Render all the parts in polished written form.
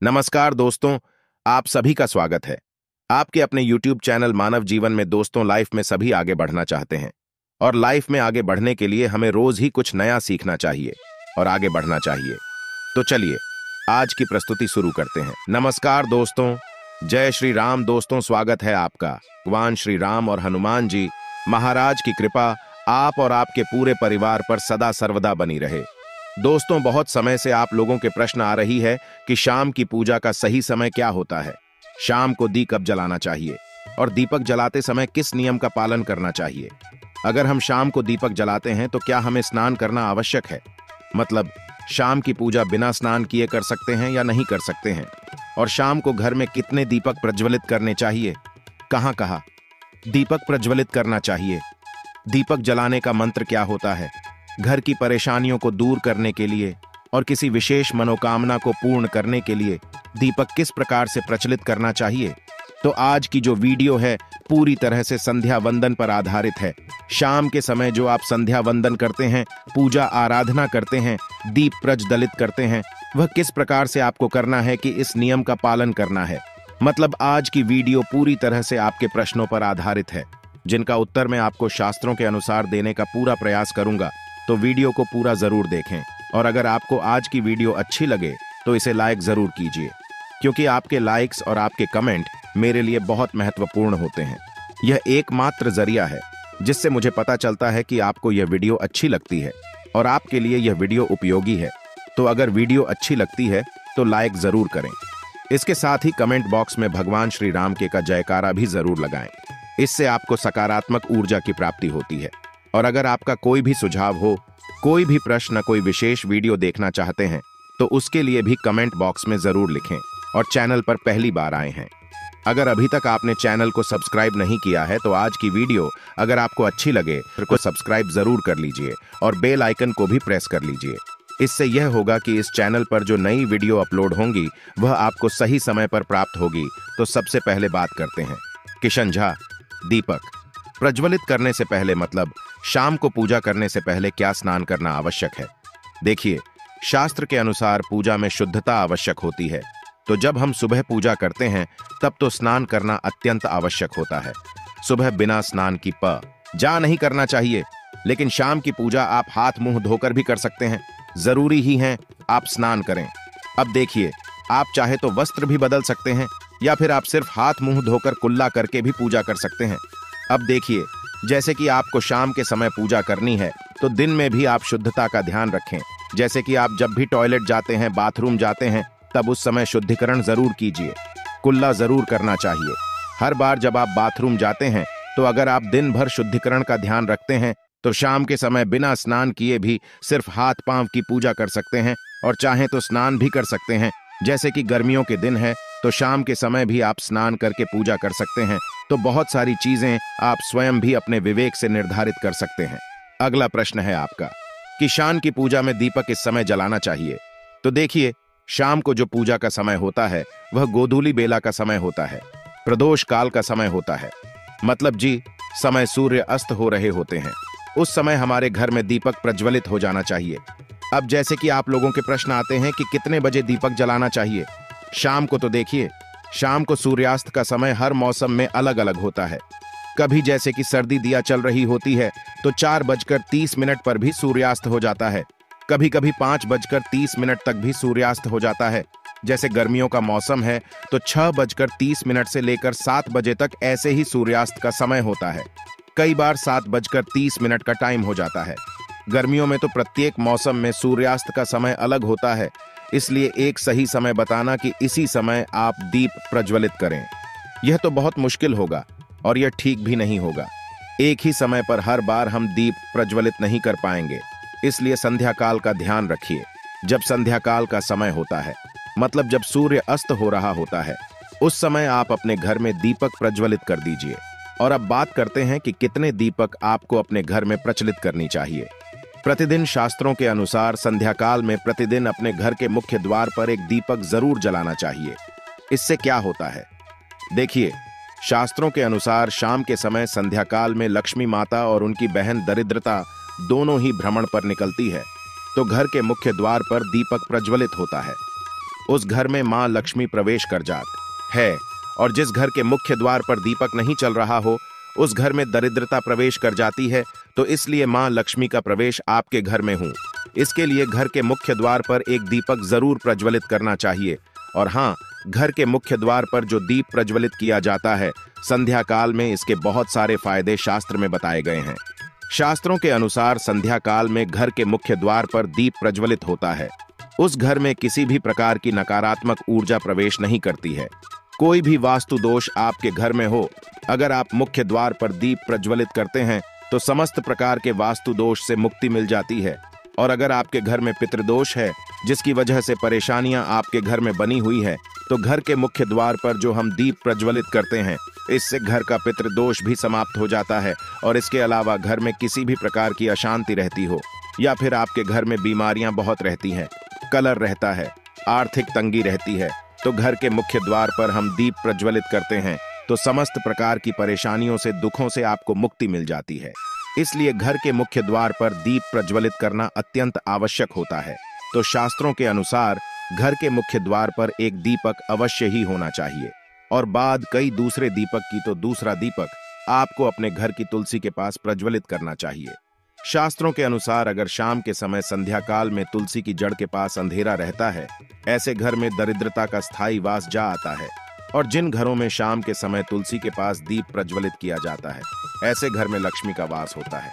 नमस्कार दोस्तों, आप सभी का स्वागत है। आपके अपने YouTube चैनल मानव जीवन में दोस्तों, लाइफ में सभी आगे बढ़ना चाहते हैं और लाइफ में आगे बढ़ने के लिए हमें रोज ही कुछ नया सीखना चाहिए और आगे बढ़ना चाहिए। तो चलिए आज की प्रस्तुति शुरू करते हैं। नमस्कार दोस्तों, जय श्री राम। दोस्तों, स्वागत है आपका। भगवान श्री राम और हनुमान जी महाराज की कृपा आप और आपके पूरे परिवार पर सदा सर्वदा बनी रहे। दोस्तों, बहुत समय से आप लोगों के प्रश्न आ रही है कि शाम की पूजा का सही समय क्या होता है, शाम को दीप कब जलाना चाहिए और दीपक जलाते समय किस नियम का पालन करना चाहिए। अगर हम शाम को दीपक जलाते हैं तो क्या हमें स्नान करना आवश्यक है, मतलब शाम की पूजा बिना स्नान किए कर सकते हैं या नहीं कर सकते हैं, और शाम को घर में कितने दीपक प्रज्वलित करने चाहिए, कहां कहां दीपक प्रज्वलित करना चाहिए, दीपक जलाने का मंत्र क्या होता है, घर की परेशानियों को दूर करने के लिए और किसी विशेष मनोकामना को पूर्ण करने के लिए दीपक किस प्रकार से प्रचलित करना चाहिए। तो आज की जो वीडियो है पूरी तरह से संध्या वंदन पर आधारित है। शाम के समय जो आप संध्या वंदन करते हैं, पूजा आराधना करते हैं, दीप प्रज्वलित करते हैं, वह किस प्रकार से आपको करना है कि इस नियम का पालन करना है। मतलब आज की वीडियो पूरी तरह से आपके प्रश्नों पर आधारित है, जिनका उत्तर मैं आपको शास्त्रों के अनुसार देने का पूरा प्रयास करूंगा। तो वीडियो को पूरा जरूर देखें और अगर आपको आज की वीडियो अच्छी लगे तो इसे लाइक जरूर कीजिए, क्योंकि आपके लाइक्स और आपके कमेंट मेरे लिए बहुत महत्वपूर्ण होते हैं। यह एकमात्र जरिया है जिससे मुझे पता चलता है कि आपको यह वीडियो अच्छी लगती है और आपके लिए यह वीडियो उपयोगी है। तो अगर वीडियो अच्छी लगती है तो लाइक जरूर करें। इसके साथ ही कमेंट बॉक्स में भगवान श्री राम के का जयकारा भी जरूर लगाएं। इससे आपको सकारात्मक ऊर्जा की प्राप्ति होती है। और अगर आपका कोई भी सुझाव हो, कोई भी प्रश्न, कोई विशेष वीडियो देखना चाहते हैं तो उसके लिए भी कमेंट बॉक्स में जरूर लिखें। और चैनल पर पहली बार आए हैं, अगर अभी तक आपने चैनल को सब्सक्राइब नहीं किया है तो आज की वीडियो अगर आपको अच्छी लगे तो सब्सक्राइब जरूर कर लीजिए और बेल आइकन को भी प्रेस कर लीजिए। इससे यह होगा कि इस चैनल पर जो नई वीडियो अपलोड होंगी वह आपको सही समय पर प्राप्त होगी। तो सबसे पहले बात करते हैं किशन झा, दीपक प्रज्वलित करने से पहले, मतलब शाम को पूजा करने से पहले क्या स्नान करना आवश्यक है। देखिए, शास्त्र के अनुसार पूजा में शुद्धता आवश्यक होती है। तो जब हम सुबह पूजा करते हैं तब तो स्नान करना अत्यंत आवश्यक होता है। सुबह बिना स्नान की जा नहीं करना चाहिए, लेकिन शाम की पूजा आप हाथ मुंह धोकर भी कर सकते हैं। जरूरी ही है आप स्नान करें। अब देखिए, आप चाहे तो वस्त्र भी बदल सकते हैं या फिर आप सिर्फ हाथ मुंह धोकर कुल्ला करके भी पूजा कर सकते हैं। अब देखिए, जैसे कि आपको शाम के समय पूजा करनी है तो दिन में भी आप शुद्धता का ध्यान रखें। जैसे कि आप जब भी टॉयलेट जाते हैं, बाथरूम जाते हैं, तब उस समय शुद्धिकरण जरूर कीजिए। कुल्ला जरूर करना चाहिए। हर बार जब आप बाथरूम जाते हैं तो अगर आप दिन भर शुद्धिकरण का ध्यान रखते हैं तो शाम के समय बिना स्नान किए भी सिर्फ हाथ पांव की पूजा कर सकते हैं और चाहें तो स्नान भी कर सकते हैं। जैसे कि गर्मियों के दिन है तो शाम के समय भी आप स्नान करके पूजा कर सकते हैं। तो बहुत सारी चीजें आप स्वयं भी अपने विवेक से निर्धारित कर सकते हैं। अगला प्रश्न है आपका कि शाम की पूजा में दीपक इस समय जलाना चाहिए। तो देखिए, शाम को जो पूजा का समय होता है वह गोधूली बेला का समय होता है, प्रदोष काल का समय होता है। मतलब जी, समय सूर्य अस्त हो रहे होते हैं। उस समय हमारे घर में दीपक प्रज्वलित हो जाना चाहिए। अब जैसे कि आप लोगों के प्रश्न आते हैं कि कितने बजे दीपक जलाना चाहिए शाम को, तो देखिए, शाम को सूर्यास्त का समय हर मौसम में अलग अलग होता है। कभी जैसे कि सर्दी दिया चल रही होती है तो 4:30 पर भी सूर्यास्त हो जाता है। कभी कभी 5:30 तक भी सूर्यास्त हो जाता है। जैसे गर्मियों का मौसम है तो 6:30 से लेकर 7 बजे तक ऐसे ही सूर्यास्त का समय होता है। कई बार 7:30 का टाइम हो जाता है। गर्मियों में तो प्रत्येक मौसम में सूर्यास्त का समय अलग होता है, इसलिए एक सही समय बताना कि इसी समय आप दीप प्रज्वलित करें, यह तो बहुत मुश्किल होगा और यह ठीक भी नहीं होगा। एक ही समय पर हर बार हम दीप प्रज्वलित नहीं कर पाएंगे, इसलिए संध्या काल का ध्यान रखिए। जब संध्या काल का समय होता है, मतलब जब सूर्य अस्त हो रहा होता है, उस समय आप अपने घर में दीपक प्रज्वलित कर दीजिए। और अब बात करते हैं कि कितने दीपक आपको अपने घर में प्रचलित करनी चाहिए। प्रतिदिन शास्त्रों के अनुसार संध्या काल में प्रतिदिन अपने घर के मुख्य द्वार पर एक दीपक जरूर जलाना चाहिए। इससे क्या होता है, देखिए, शास्त्रों के अनुसार शाम के समय संध्या काल में लक्ष्मी माता और उनकी बहन दरिद्रता दोनों ही भ्रमण पर निकलती है, तो घर के मुख्य द्वार पर दीपक प्रज्वलित होता है। उस घर में मां लक्ष्मी प्रवेश कर जाती है। और जिस घर के मुख्य द्वार पर दीपक नहीं चल रहा हो, उस घर में दरिद्रता प्रवेश कर जाती है। तो इसलिए मां लक्ष्मी का प्रवेश आपके घर में हो, इसके लिए घर के मुख्य द्वार पर एक दीपक जरूर प्रज्वलित करना चाहिए। और हाँ, घर के मुख्य द्वार पर जो दीप प्रज्वलित किया जाता है संध्या काल में, इसके बहुत सारे फायदे शास्त्र में बताए गए हैं। शास्त्रों के अनुसार संध्या काल में घर के मुख्य द्वार पर दीप प्रज्वलित होता है, उस घर में किसी भी प्रकार की नकारात्मक ऊर्जा प्रवेश नहीं करती है। कोई भी वास्तु दोष आपके घर में हो, अगर आप मुख्य द्वार पर दीप प्रज्वलित करते हैं तो समस्त प्रकार के वास्तु दोष से मुक्ति मिल जाती है। और अगर आपके घर में पितृदोष है, जिसकी वजह से परेशानियां आपके घर में बनी हुई है, तो घर के मुख्य द्वार पर जो हम दीप प्रज्वलित करते हैं, इससे घर का पितृदोष भी समाप्त हो जाता है। और इसके अलावा घर में किसी भी प्रकार की अशांति रहती हो, या फिर आपके घर में बीमारियां बहुत रहती हैं, कलह रहता है, आर्थिक तंगी रहती है, तो घर के मुख्य द्वार पर हम दीप प्रज्वलित करते हैं तो समस्त प्रकार की परेशानियों से, दुखों से आपको मुक्ति मिल जाती है। इसलिए घर के मुख्य द्वार पर दीप प्रज्वलित करना अत्यंत आवश्यक होता है। तो शास्त्रों के अनुसार घर के मुख्य द्वार पर एक दीपक अवश्य ही होना चाहिए, और बाद कई दूसरे दीपक की तो दूसरा दीपक आपको अपने घर की तुलसी के पास प्रज्वलित करना चाहिए। शास्त्रों के अनुसार अगर शाम के समय संध्या काल में तुलसी की जड़ के पास अंधेरा रहता है, ऐसे घर में दरिद्रता का स्थायी वास जा आता है। और जिन घरों में शाम के समय तुलसी के पास दीप प्रज्वलित किया जाता है, ऐसे घर में लक्ष्मी का वास होता है।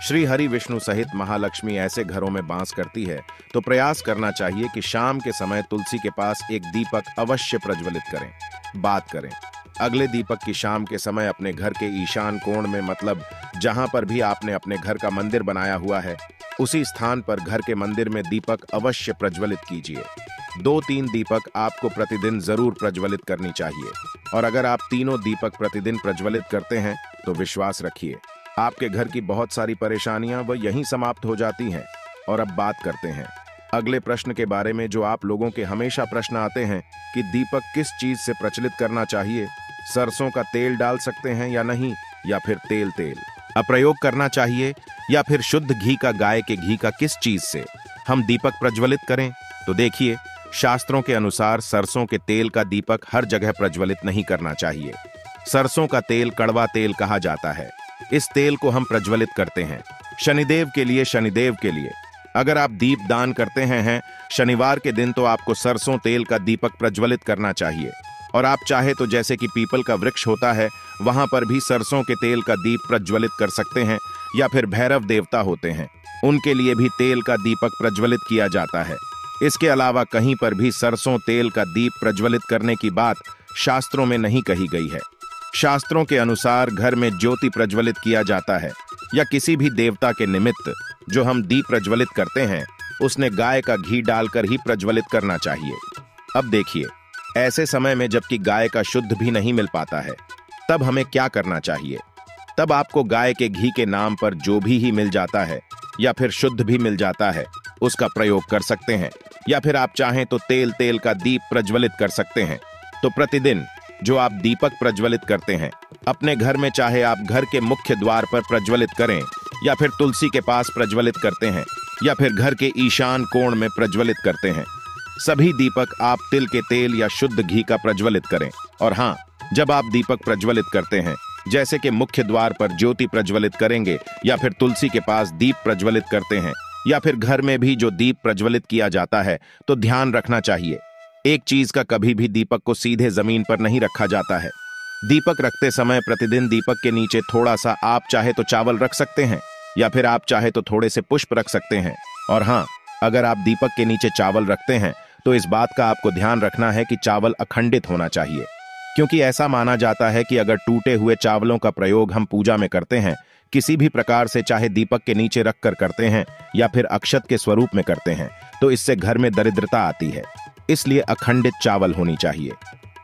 श्री हरि विष्णु सहित महालक्ष्मी ऐसे घरों में वास करती है, तो प्रयास करना चाहिए कि शाम के समय तुलसी के पास एक दीपक अवश्य प्रज्वलित करें। बात करें अगले दीपक की, शाम के समय अपने घर के ईशान कोण में, मतलब जहां पर भी आपने अपने घर का मंदिर बनाया हुआ है, उसी स्थान पर घर के मंदिर में दीपक अवश्य प्रज्वलित कीजिए। 2-3 दीपक आपको प्रतिदिन जरूर प्रज्वलित करनी चाहिए। और अगर आप तीनों दीपक प्रतिदिन प्रज्वलित करते हैं तो विश्वास रखिए, आपके घर की बहुत सारी परेशानियां वह यहीं समाप्त हो जाती हैं। और अब बात करते हैं अगले प्रश्न के बारे में, जो आप लोगों के हमेशा प्रश्न आते हैं कि दीपक किस चीज से प्रज्वलित करना चाहिए। सरसों का तेल डाल सकते हैं या नहीं, या फिर तेल प्रयोग करना चाहिए, या फिर शुद्ध घी का, गाय के घी का, किस चीज से हम दीपक प्रज्वलित करें। तो देखिए, शास्त्रों के अनुसार सरसों के तेल का दीपक हर जगह प्रज्वलित नहीं करना चाहिए। सरसों का तेल कड़वा तेल कहा जाता है, इस तेल को हम प्रज्वलित करते हैं शनिदेव के लिए। शनिदेव के लिए अगर आप दीप दान करते हैं शनिवार के दिन, तो आपको सरसों तेल का दीपक प्रज्वलित करना चाहिए। और आप चाहे तो जैसे कि पीपल का वृक्ष होता है, वहां पर भी सरसों के तेल का दीप प्रज्वलित कर सकते हैं। या फिर भैरव देवता होते हैं, उनके लिए भी तेल का दीपक प्रज्वलित किया जाता है। इसके अलावा कहीं पर भी सरसों तेल का दीप प्रज्वलित करने की बात शास्त्रों में नहीं कही गई है। शास्त्रों के अनुसार घर में ज्योति प्रज्वलित किया जाता है, या किसी भी देवता के निमित्त जो हम दीप प्रज्वलित करते हैं, उसने गाय का घी डालकर ही प्रज्वलित करना चाहिए। अब देखिए, ऐसे समय में जबकि गाय का शुद्ध भी नहीं मिल पाता है, तब हमें क्या करना चाहिए। तब आपको गाय के घी के नाम पर जो भी मिल जाता है, या फिर शुद्ध भी मिल जाता है, उसका प्रयोग कर सकते हैं। या फिर आप चाहें तो तेल का दीप प्रज्वलित कर सकते हैं। तो प्रतिदिन जो आप दीपक प्रज्वलित करते हैं अपने घर में, चाहे आप घर के मुख्य द्वार पर प्रज्वलित करें, या फिर तुलसी के पास प्रज्वलित करते हैं, या फिर घर के ईशान कोण में प्रज्वलित करते हैं, सभी दीपक आप तिल के तेल या शुद्ध घी का प्रज्वलित करें। और हाँ, जब आप दीपक प्रज्वलित करते हैं, जैसे कि मुख्य द्वार पर ज्योति प्रज्वलित करेंगे, या फिर तुलसी के पास दीप प्रज्वलित करते हैं, या फिर घर में भी जो दीप प्रज्वलित किया जाता है, तो ध्यान रखना चाहिए, एक चीज का कभी भी दीपक को सीधे जमीन पर नहीं रखा जाता है। दीपक रखते समय प्रतिदिन दीपक के नीचे थोड़ा सा आप चाहे तो चावल रख सकते हैं, या फिर आप चाहे तो थोड़े से पुष्प रख सकते हैं। और हाँ, अगर आप दीपक के नीचे चावल रखते हैं तो इस बात का आपको ध्यान रखना है कि चावल अखंडित होना चाहिए, क्योंकि ऐसा माना जाता है कि अगर टूटे हुए चावलों का प्रयोग हम पूजा में करते हैं, किसी भी प्रकार से, चाहे दीपक के नीचे रखकर करते हैं या फिर अक्षत के स्वरूप में करते हैं, तो इससे घर में दरिद्रता आती है। इसलिए अखंडित चावल होनी चाहिए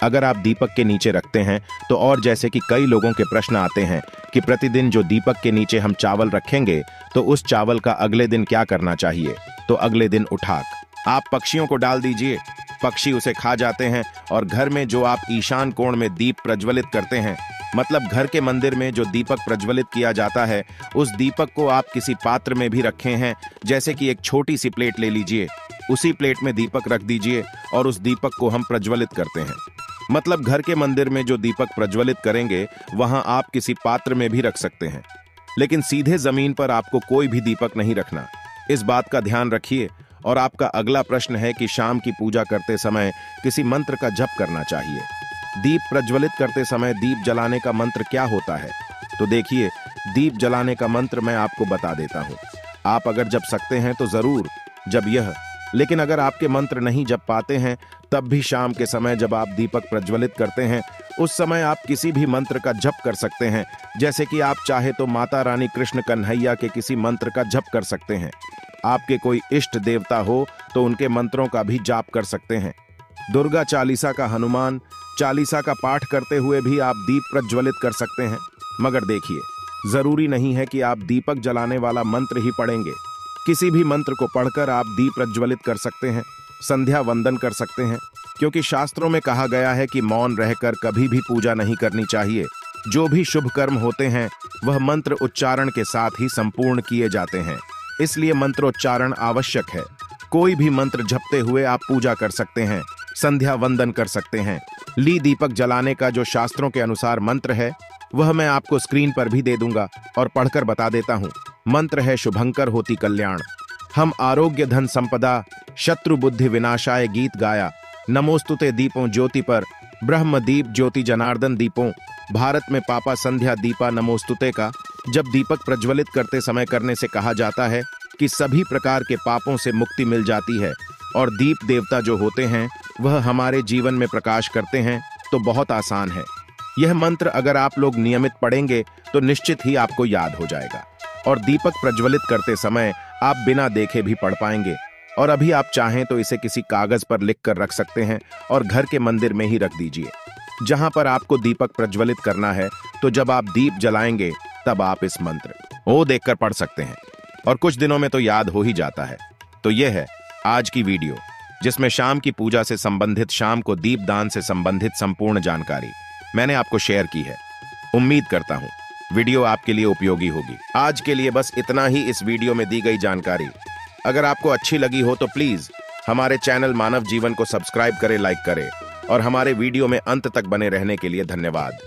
अगर आप दीपक के नीचे रखते हैं तो। और जैसे कि कई लोगों के प्रश्न आते हैं कि प्रतिदिन जो दीपक के नीचे हम चावल रखेंगे, तो उस चावल का अगले दिन क्या करना चाहिए। तो अगले दिन उठाक आप पक्षियों को डाल दीजिए, पक्षी उसे खा जाते हैं। और घर में जो आप ईशान कोण में दीप प्रज्वलित करते हैं, मतलब घर के मंदिर में जो दीपक प्रज्वलित किया जाता है, उस दीपक को आप किसी पात्र में भी रखे हैं, जैसे कि एक छोटी सी प्लेट ले लीजिए, उसी प्लेट में दीपक रख दीजिए और उस दीपक को हम प्रज्वलित करते हैं। मतलब घर के मंदिर में जो दीपक प्रज्वलित करेंगे वहां आप किसी पात्र में भी रख सकते हैं, लेकिन सीधे जमीन पर आपको कोई भी दीपक नहीं रखना। इस बात का ध्यान रखिए। और आपका अगला प्रश्न है कि शाम की पूजा करते समय किसी मंत्र का जप करना चाहिए। दीप प्रज्वलित करते समय दीप जलाने का मंत्र क्या होता है? तो देखिए, दीप जलाने का मंत्र मैं आपको बता देता हूं। आप अगर जप सकते हैं तो जरूर जब यह, लेकिन अगर आपके मंत्र नहीं जप पाते हैं, तब भी शाम के समय जब आप दीपक प्रज्वलित करते हैं, उस समय आप किसी भी मंत्र का जप कर सकते हैं। जैसे कि आप चाहे तो माता रानी कृष्ण कन्हैया के किसी मंत्र का जप कर सकते हैं। आपके कोई इष्ट देवता हो तो उनके मंत्रों का भी जाप कर सकते हैं। दुर्गा चालीसा का, हनुमान चालीसा का पाठ करते हुए भी आप दीप प्रज्वलित कर सकते हैं। मगर देखिए, जरूरी नहीं है कि आप दीपक जलाने वाला मंत्र ही पढ़ेंगे। किसी भी मंत्र को पढ़कर आप दीप प्रज्वलित कर सकते हैं, संध्या वंदन कर सकते हैं, क्योंकि शास्त्रों में कहा गया है कि मौन रहकर कभी भी पूजा नहीं करनी चाहिए। जो भी शुभ कर्म होते हैं वह मंत्र उच्चारण के साथ ही संपूर्ण किए जाते हैं, इसलिए मंत्रोच्चारण आवश्यक है। कोई भी मंत्र जपते हुए आप पूजा कर सकते हैं, संध्या वंदन कर सकते हैं। ली दीपक जलाने का जो शास्त्रों के अनुसार मंत्र है वह मैं आपको स्क्रीन पर भी दे दूंगा और पढ़कर बता देता हूं। मंत्र है शुभंकर होती कल्याण, हम आरोग्य धन संपदा, शत्रु बुद्धि विनाशाय गीत गाया, नमोस्तुते दीपों ज्योति पर, ब्रह्म दीप ज्योति जनार्दन दीपों, भारत में पापा संध्या दीपा नमोस्तुते का जब दीपक प्रज्वलित करते समय करने से कहा जाता है कि सभी प्रकार के पापों से मुक्ति मिल जाती है और दीप देवता जो होते हैं वह हमारे जीवन में प्रकाश करते हैं। तो बहुत आसान है। यह मंत्र अगर आप लोग नियमित पढ़ेंगे तो निश्चित ही आपको याद हो जाएगा और दीपक प्रज्वलित करते समय आप बिना देखे भी पढ़ पाएंगे। और अभी आप चाहें तो इसे किसी कागज पर लिख कर रख सकते हैं और घर के मंदिर में ही रख दीजिए जहां पर आपको दीपक प्रज्वलित करना है। तो जब आप दीप जलाएंगे तब आप इस मंत्र को देखकर पढ़ सकते हैं और कुछ दिनों में तो याद हो ही जाता है। तो यह है आज की वीडियो, जिसमें शाम की पूजा से संबंधित, शाम को दीपदान से संबंधित संपूर्ण जानकारी मैंने आपको शेयर की है। उम्मीद करता हूं वीडियो आपके लिए उपयोगी होगी। आज के लिए बस इतना ही इस वीडियो में दी गई जानकारी। अगर आपको अच्छी लगी हो तो प्लीज हमारे चैनल मानव जीवन को सब्सक्राइब करें, लाइक करें और हमारे वीडियो में अंत तक बने रहने के लिए धन्यवाद।